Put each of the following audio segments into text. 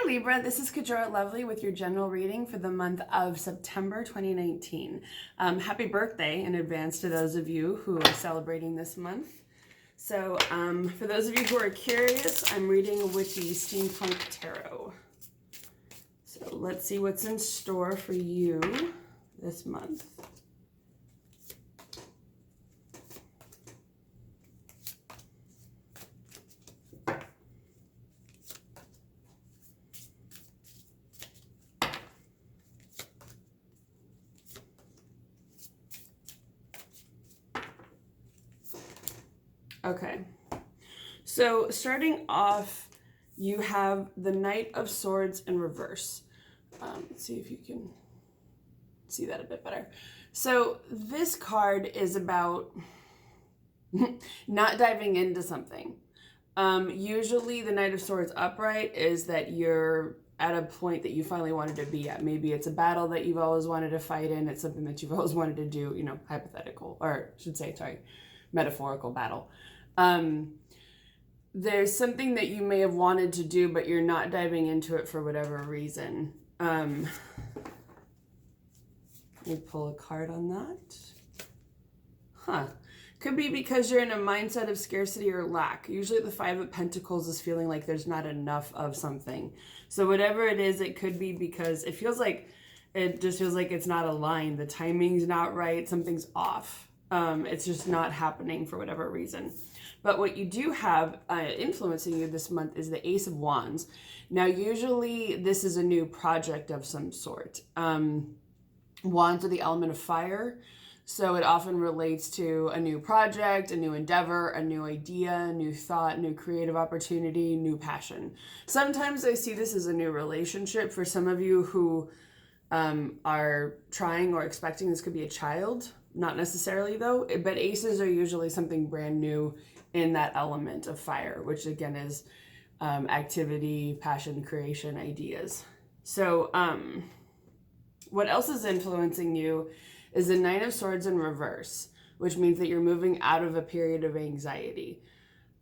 Libra, this is Kajora Lovely with your general reading for the month of September 2019. Happy birthday in advance to those of you who are celebrating this month. So for those of you who are curious, I'm reading with the Steampunk Tarot. So let's see what's in store for you this month. Okay, so starting off, you have the Knight of Swords in reverse. Let's see if you can see that a bit better. So this card is about not diving into something. Usually the Knight of Swords upright is that you're at a point that you finally wanted to be at. Maybe it's a battle that you've always wanted to fight in. It's something that you've always wanted to do, you know, hypothetical, or I should say, sorry, metaphorical battle. There's something that you may have wanted to do, but you're not diving into it for whatever reason. Let me pull a card on that. Could be because you're in a mindset of scarcity or lack. Usually the Five of Pentacles is feeling like there's not enough of something. So whatever it is, it could be because it just feels like it's not aligned. The timing's not right. Something's off. It's just not happening for whatever reason. But what you do have influencing you this month is the Ace of Wands. Now, usually this is a new project of some sort. Wands are the element of fire, so it often relates to a new project, a new endeavor, a new idea, a new thought, new creative opportunity, new passion. Sometimes I see this as a new relationship for some of you who are trying or expecting this could be a child. Not necessarily though, but aces are usually something brand new in that element of fire, which again is activity, passion, creation, ideas. So what else is influencing you is the Knight of Swords in reverse, which means that you're moving out of a period of anxiety.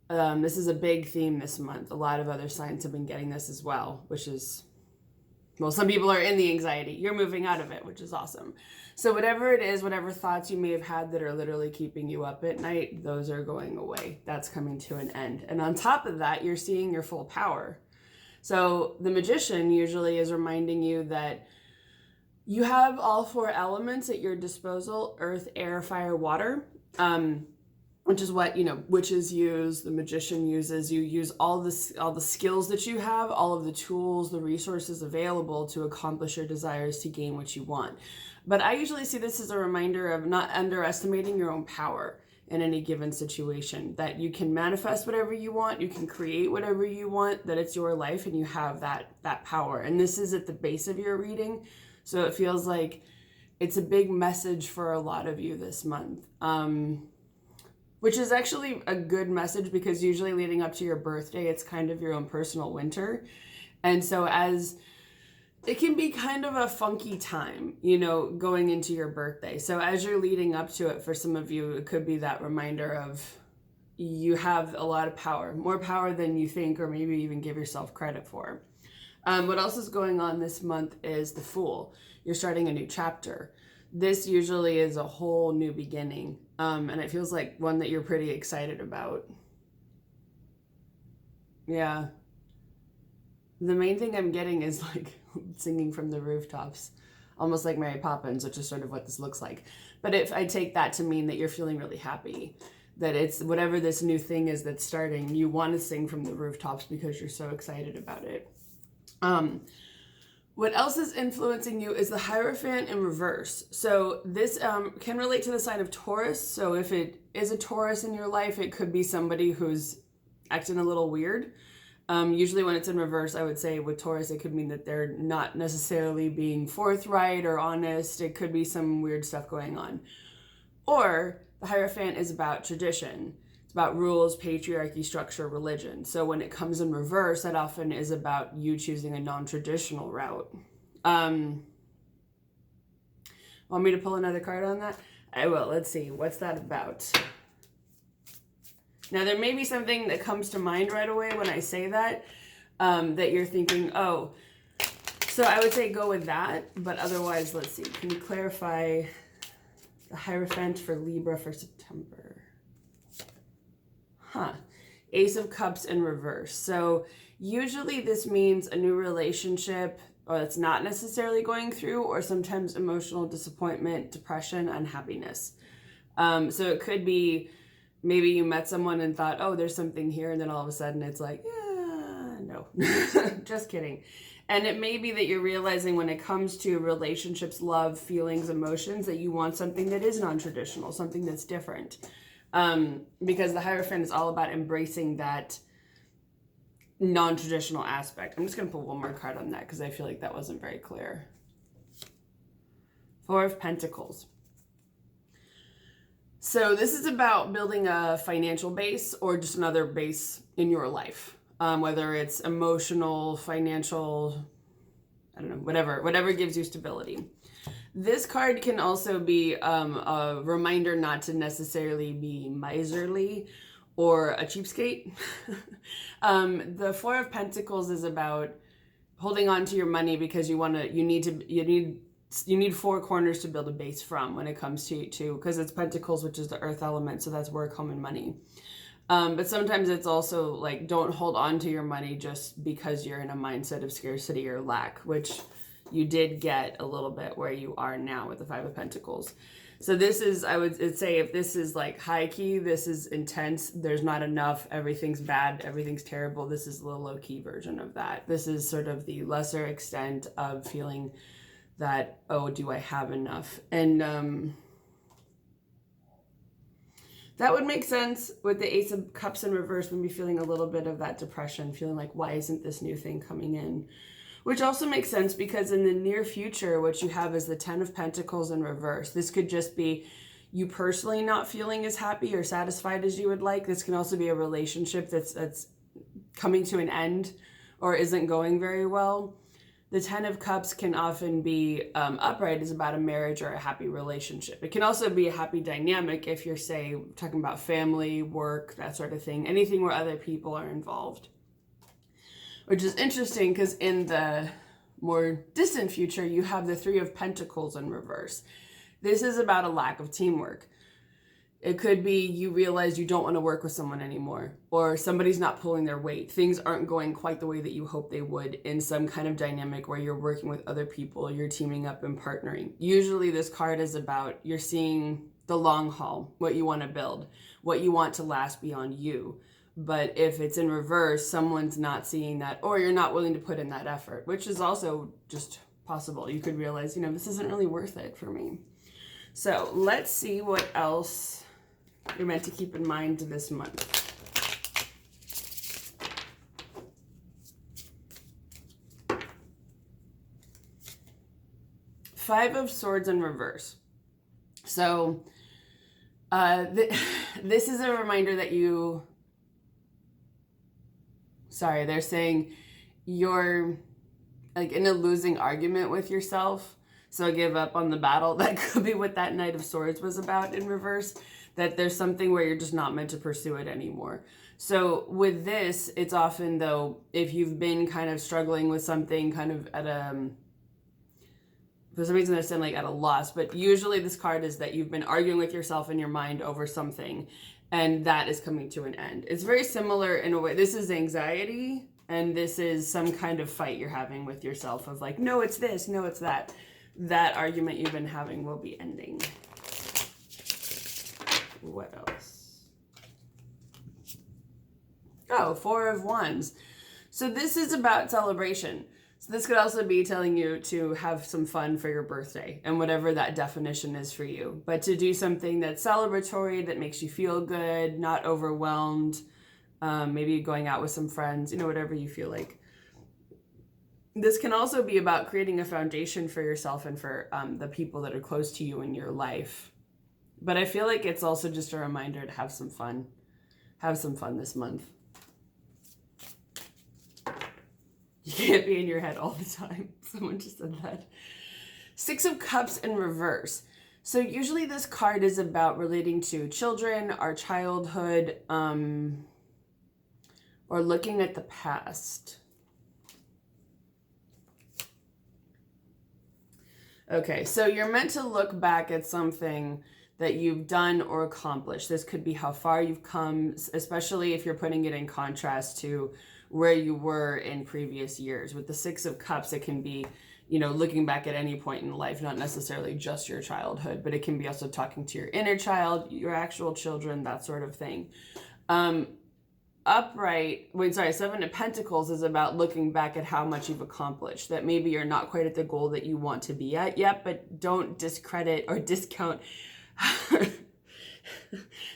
This is a big theme this month. A lot of other signs have been getting this as well, which is, well, some people are in the anxiety. You're moving out of it, which is awesome. So whatever it is, whatever thoughts you may have had that are literally keeping you up at night, those are going away. That's coming to an end. And on top of that, you're seeing your full power. So the Magician usually is reminding you that you have all four elements at your disposal: earth, air, fire, water, which is what, you know, witches use, the Magician uses. You use all the skills that you have, all of the tools, the resources available to accomplish your desires, to gain what you want. But I usually see this as a reminder of not underestimating your own power in any given situation, that you can manifest whatever you want, you can create whatever you want, that it's your life and you have that power. And this is at the base of your reading, so it feels like it's a big message for a lot of you this month. Which is actually a good message, because usually leading up to your birthday, it's kind of your own personal winter. And so as it can be kind of a funky time, you know, going into your birthday. So as you're leading up to it, for some of you, it could be that reminder of you have a lot of power, more power than you think, or maybe even give yourself credit for. What else is going on this month is the Fool. You're starting a new chapter. This usually is a whole new beginning. And it feels like one that you're pretty excited about. Yeah. The main thing I'm getting is like singing from the rooftops, almost like Mary Poppins, which is sort of what this looks like. But if I take that to mean that you're feeling really happy, that it's whatever this new thing is that's starting, you want to sing from the rooftops because you're so excited about it. What else is influencing you is the Hierophant in reverse. So this can relate to the sign of Taurus. So if it is a Taurus in your life, it could be somebody who's acting a little weird. Usually when it's in reverse, I would say with Taurus, it could mean that they're not necessarily being forthright or honest. It could be some weird stuff going on. Or the Hierophant is about tradition. It's about rules, patriarchy, structure, religion. So when it comes in reverse, that often is about you choosing a non-traditional route. Want me to pull another card on that? I will. Let's see. What's that about? Now, there may be something that comes to mind right away when I say that. that you're thinking, oh, so I would say go with that. But otherwise, let's see. Can you clarify the Hierophant for Libra for September? Ace of Cups in reverse. So usually this means a new relationship, or it's not necessarily going through, or sometimes emotional disappointment, depression, unhappiness. So it could be maybe you met someone and thought, oh, there's something here, and then all of a sudden it's like, yeah, no, just kidding. And it may be that you're realizing when it comes to relationships, love, feelings, emotions, that you want something that is non-traditional, something that's different. Because the Hierophant is all about embracing that non-traditional aspect. I'm just going to pull one more card on that because I feel like that wasn't very clear. Four of Pentacles. So this is about building a financial base or just another base in your life. Whether it's emotional, financial, I don't know, whatever gives you stability. This card can also be a reminder not to necessarily be miserly or a cheapskate. The Four of Pentacles is about holding on to your money because you need four corners to build a base from when it comes to because it's Pentacles, which is the earth element, so that's work, home, and money. But sometimes it's also like, don't hold on to your money just because you're in a mindset of scarcity or lack, which you did get a little bit where you are now with the Five of Pentacles. So this is, I would say, if this is like high key, this is intense, there's not enough, everything's bad, everything's terrible, this is the low key version of that. This is sort of the lesser extent of feeling that, oh, do I have enough? And that would make sense with the Ace of Cups in reverse, maybe feeling a little bit of that depression, feeling like, why isn't this new thing coming in? Which also makes sense because in the near future, what you have is the Ten of Pentacles in reverse. This could just be you personally not feeling as happy or satisfied as you would like. This can also be a relationship that's coming to an end or isn't going very well. The Ten of Cups can often be upright, is about a marriage or a happy relationship. It can also be a happy dynamic if you're, say, talking about family, work, that sort of thing, anything where other people are involved. Which is interesting because in the more distant future, you have the Three of Pentacles in reverse. This is about a lack of teamwork. It could be you realize you don't want to work with someone anymore, or somebody's not pulling their weight. Things aren't going quite the way that you hope they would in some kind of dynamic where you're working with other people, you're teaming up and partnering. Usually this card is about you're seeing the long haul, what you want to build, what you want to last beyond you. But if it's in reverse, someone's not seeing that, or you're not willing to put in that effort, which is also just possible. You could realize, this isn't really worth it for me. So let's see what else you're meant to keep in mind this month. Five of Swords in reverse. So this is a reminder that they're saying you're like in a losing argument with yourself. So give up on the battle. That could be what that Knight of Swords was about in reverse. That there's something where you're just not meant to pursue it anymore. So with this, it's often though, if you've been kind of struggling with something kind of at for some reason they're saying like at a loss, but usually this card is that you've been arguing with yourself in your mind over something and that is coming to an end. It's very similar in a way. This is anxiety and this is some kind of fight you're having with yourself of like, no, it's this, no, it's that. That argument you've been having will be ending. What else? Oh, Four of Wands. So this is about celebration. So this could also be telling you to have some fun for your birthday and whatever that definition is for you. But to do something that's celebratory, that makes you feel good, not overwhelmed. Maybe going out with some friends, whatever you feel like. This can also be about creating a foundation for yourself and for the people that are close to you in your life. But I feel like it's also just a reminder to have some fun. Have some fun this month. You can't be in your head all the time. Someone just said that. Six of Cups in reverse. So usually this card is about relating to children, our childhood, or looking at the past. Okay, so you're meant to look back at something that you've done or accomplished. This could be how far you've come, especially if you're putting it in contrast to where you were in previous years. With the Six of Cups, it can be, looking back at any point in life, not necessarily just your childhood, but it can be also talking to your inner child, your actual children, that sort of thing. Seven of Pentacles is about looking back at how much you've accomplished, that maybe you're not quite at the goal that you want to be at yet, but don't discredit or discount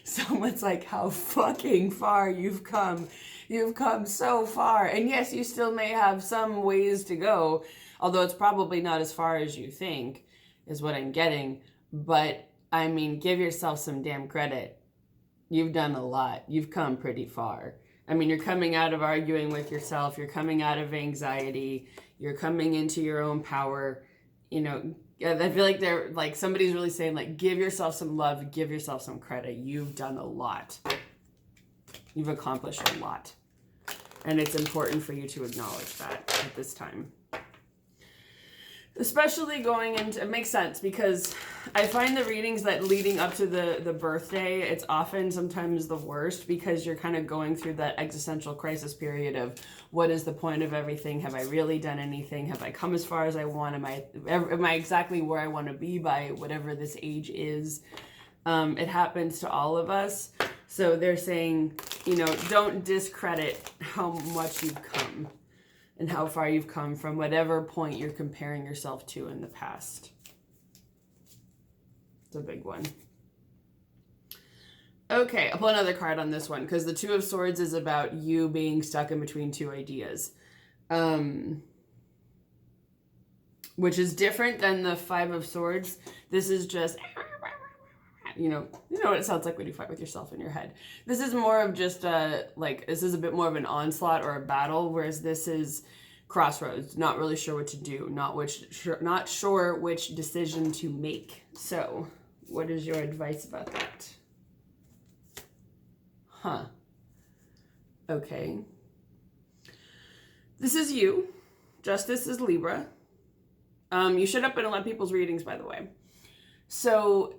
someone's like how fucking far you've come. You've come so far. And yes, you still may have some ways to go, although it's probably not as far as you think, is what I'm getting. But I mean, give yourself some damn credit. You've done a lot. You've come pretty far. I mean, you're coming out of arguing with yourself. You're coming out of anxiety. You're coming into your own power. I feel like somebody's really saying, like, give yourself some love, give yourself some credit. You've done a lot. You've accomplished a lot. And it's important for you to acknowledge that at this time. Especially going into, it makes sense because I find the readings that leading up to the birthday, it's often sometimes the worst because you're kind of going through that existential crisis period of what is the point of everything? Have I really done anything? Have I come as far as I want? Am I exactly where I want to be by whatever this age is? It happens to all of us. So they're saying, don't discredit how much you've come and how far you've come from whatever point you're comparing yourself to in the past. It's a big one. Okay, I'll pull another card on this one because the Two of Swords is about you being stuck in between two ideas. Which is different than the Five of Swords. This is just, you know what it sounds like when you fight with yourself in your head. This is more of just this is a bit more of an onslaught or a battle, whereas this is crossroads, not really sure what to do, not sure which decision to make. So, what is your advice about that? Huh. Okay. This is you. Justice is Libra. You shut up in a lot of people's readings, by the way. So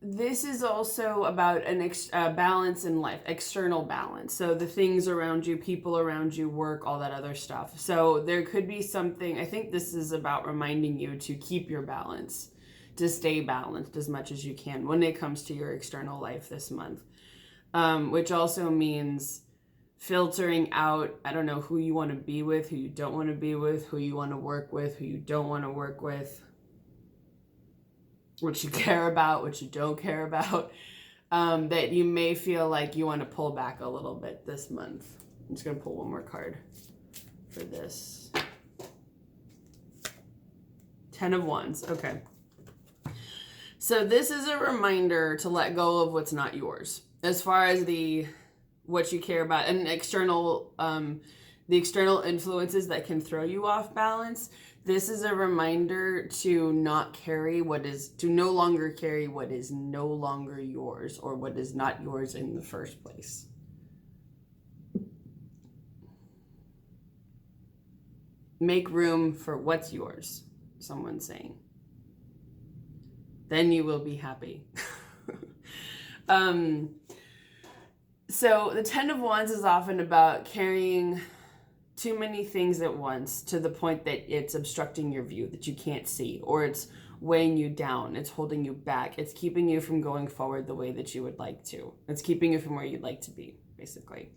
this is also about balance in life, external balance. So the things around you, people around you, work, all that other stuff. So there could be something, I think this is about reminding you to keep your balance, to stay balanced as much as you can when it comes to your external life this month. Which also means filtering out, I don't know, who you want to be with, who you don't want to be with, who you want to work with, who you don't want to work with, what you care about, what you don't care about, that you may feel like you want to pull back a little bit this month. I'm just going to pull one more card for this. 10 of Wands. Okay. So this is a reminder to let go of what's not yours. As far as what you care about and the external influences that can throw you off balance, this is a reminder to no longer carry what is no longer yours or what is not yours in the first place. Make room for what's yours, someone's saying. Then you will be happy. So the 10 of Wands is often about carrying too many things at once to the point that it's obstructing your view, that you can't see, or it's weighing you down, it's holding you back, it's keeping you from going forward the way that you would like to. It's keeping you from where you'd like to be, basically.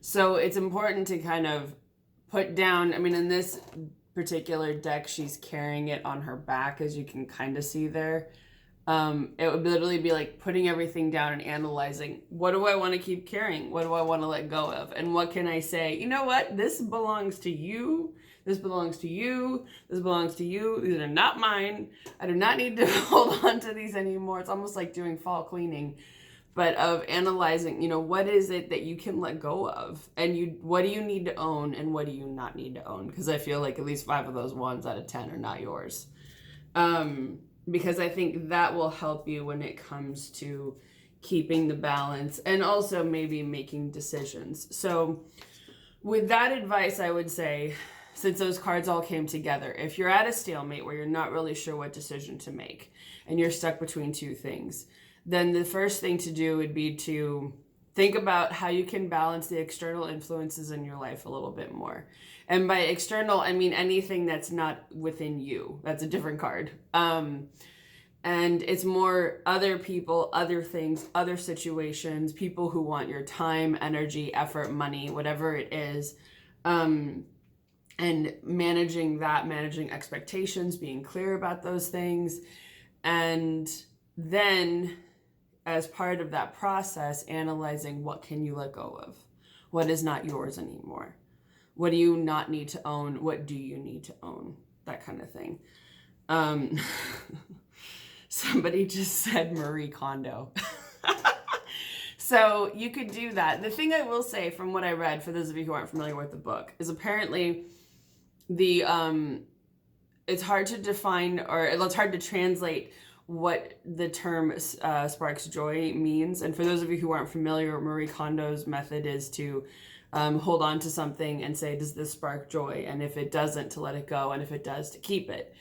So it's important to kind of put down, in this particular deck, she's carrying it on her back, as you can kind of see there. It would literally be like putting everything down and analyzing, what do I want to keep carrying? What do I want to let go of? And what can I say? You know what? This belongs to you. This belongs to you. This belongs to you. These are not mine. I do not need to hold on to these anymore. It's almost like doing fall cleaning, but of analyzing, what is it that you can let go of? And what do you need to own and what do you not need to own? Because I feel like at least 5 of those ones out of 10 are not yours. Because I think that will help you when it comes to keeping the balance and also maybe making decisions. So with that advice, I would say since those cards all came together, if you're at a stalemate where you're not really sure what decision to make and you're stuck between two things, then the first thing to do would be to think about how you can balance the external influences in your life a little bit more. And by external, I mean anything that's not within you. That's a different card. And it's more other people, other things, other situations, people who want your time, energy, effort, money, whatever it is. And managing that, managing expectations, being clear about those things. And then as part of that process, analyzing what can you let go of? What is not yours anymore? What do you not need to own? What do you need to own? That kind of thing. Somebody just said Marie Kondo. So you could do that. The thing I will say from what I read, for those of you who aren't familiar with the book, is apparently it's hard to define, or it's hard to translate what the term sparks joy means. And for those of you who aren't familiar, Marie Kondo's method is to hold on to something and say, does this spark joy? And if it doesn't, to let it go. And if it does, to keep it.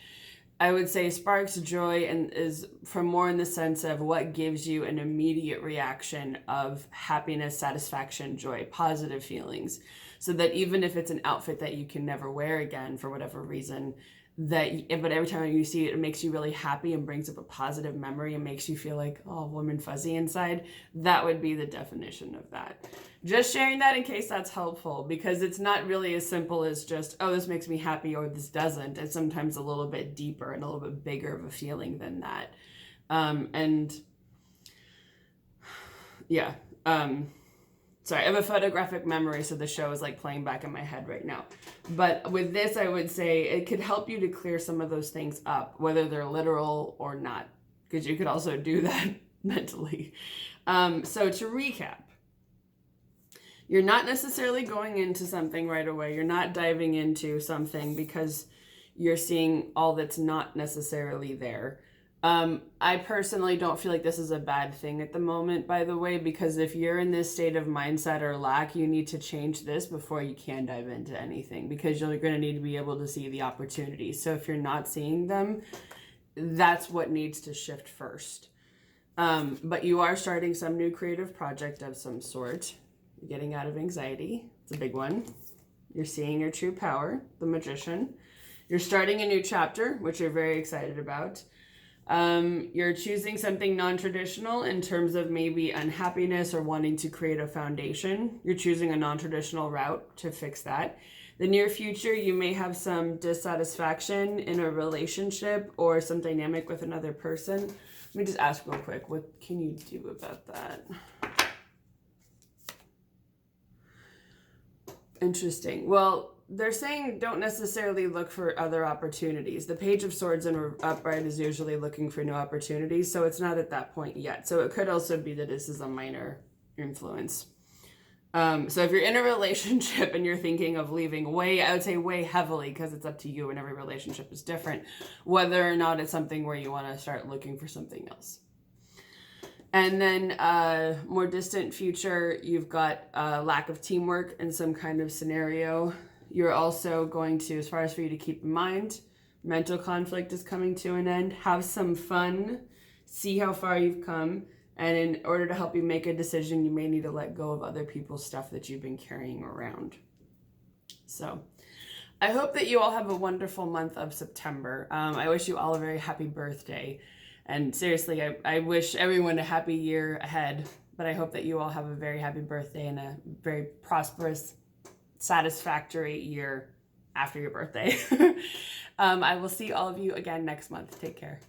I would say sparks joy and is from more in the sense of what gives you an immediate reaction of happiness, satisfaction, joy, positive feelings. So that even if it's an outfit that you can never wear again for whatever reason, but every time you see it, it makes you really happy and brings up a positive memory and makes you feel like, oh, warm and fuzzy inside. That would be the definition of that. Just sharing that in case that's helpful, because it's not really as simple as just, oh, this makes me happy or this doesn't. It's sometimes a little bit deeper and a little bit bigger of a feeling than that. Sorry, I have a photographic memory, so the show is like playing back in my head right now. But with this, I would say it could help you to clear some of those things up, whether they're literal or not, because you could also do that mentally. So to recap, you're not necessarily going into something right away. You're not diving into something because you're seeing all that's not necessarily there. I personally don't feel like this is a bad thing at the moment, by the way, because if you're in this state of mindset or lack, you need to change this before you can dive into anything, because you're going to need to be able to see the opportunities. So if you're not seeing them, that's what needs to shift first. But you are starting some new creative project of some sort. You're getting out of anxiety. It's a big one. You're seeing your true power, the Magician. You're starting a new chapter, which you're very excited about. You're choosing something non-traditional in terms of maybe unhappiness or wanting to create a foundation. You're choosing a non-traditional route to fix that. The near future, you may have some dissatisfaction in a relationship or some dynamic with another person. Let me just ask real quick, what can you do about that? Interesting. Well, they're saying don't necessarily look for other opportunities. The Page of Swords in upright is usually looking for new opportunities, so it's not at that point yet. So it could also be that this is a minor influence. So if you're in a relationship and you're thinking of leaving I would say way heavily, because it's up to you and every relationship is different, whether or not it's something where you want to start looking for something else. And then more distant future, you've got lack of teamwork in some kind of scenario. You're also going to, as far as for you to keep in mind, mental conflict is coming to an end. Have some fun. See how far you've come. And in order to help you make a decision, you may need to let go of other people's stuff that you've been carrying around. So I hope that you all have a wonderful month of September. I wish you all a very happy birthday. And seriously, I wish everyone a happy year ahead. But I hope that you all have a very happy birthday and a very prosperous, satisfactory year after your birthday. I will see all of you again next month. Take care.